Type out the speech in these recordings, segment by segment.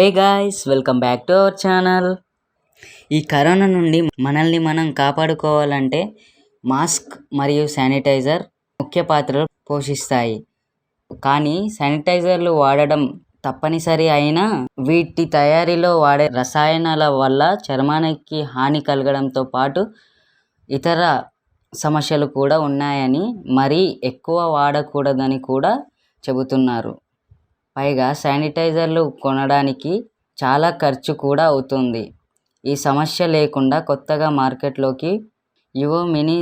Hey guys, welcome back to our channel. ఈ corona నుండి మనల్ని మనం కాపాడుకోవాలంటే మాస్క్ మరియు శానిటైజర్ ముఖ్య పాత్ర పోషిస్తాయి. కానీ శానిటైజర్లు వాడడం తప్పనిసరి అయినా వీటి తయారీలో వాడే రసాయనాల వల్ల చర్మానికి హాని కలగడంతో పాటు ఇతర సమస్యలు కూడా ఉన్నాయని, మరీ ఎక్కువ వాడకూడదని కూడా చెబుతున్నారు. పైగా శానిటైజర్లు కొనడానికి చాలా ఖర్చు కూడా అవుతుంది. ఈ సమస్య లేకుండా కొత్తగా మార్కెట్లోకి యువో mini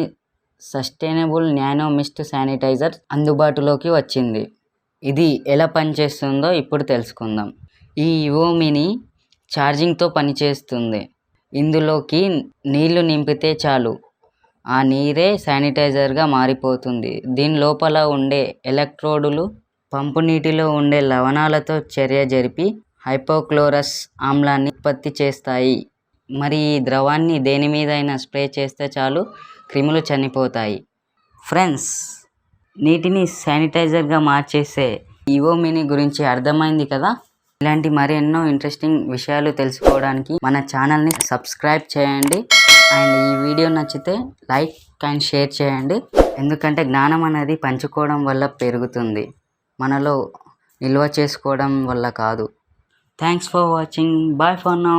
sustainable nano mist sanitiser అందుబాటులోకి వచ్చింది. ఇది ఎలా పనిచేస్తుందో ఇప్పుడు తెలుసుకుందాం. ఈ యువో మినీ ఛార్జింగ్తో పనిచేస్తుంది. ఇందులోకి నీళ్లు నింపితే చాలు, ఆ నీరే శానిటైజర్గా మారిపోతుంది. దీని లోపల ఉండే ఎలక్ట్రోడులు పంపు నీటిలో ఉండే లవణాలతో చర్య జరిపి హైపోక్లోరస్ ఆమ్లాన్ని ఉత్పత్తి చేస్తాయి. మరి ఈ ద్రవాన్ని దేని మీదైనా స్ప్రే చేస్తే చాలు, క్రిములు చనిపోతాయి. ఫ్రెండ్స్, నీటిని శానిటైజర్గా మార్చేసే యువో మినీ గురించి అర్థమైంది కదా. ఇలాంటి మరెన్నో ఇంట్రెస్టింగ్ విషయాలు తెలుసుకోవడానికి మన ఛానల్ని సబ్స్క్రైబ్ చేయండి. అండ్ ఈ వీడియో నచ్చితే లైక్ అండ్ షేర్ చేయండి. ఎందుకంటే జ్ఞానం అనేది పంచుకోవడం వల్ల పెరుగుతుంది, మనలో నిల్వ చేసుకోవడం వల్ల కాదు. Thanks for watching. Bye for now.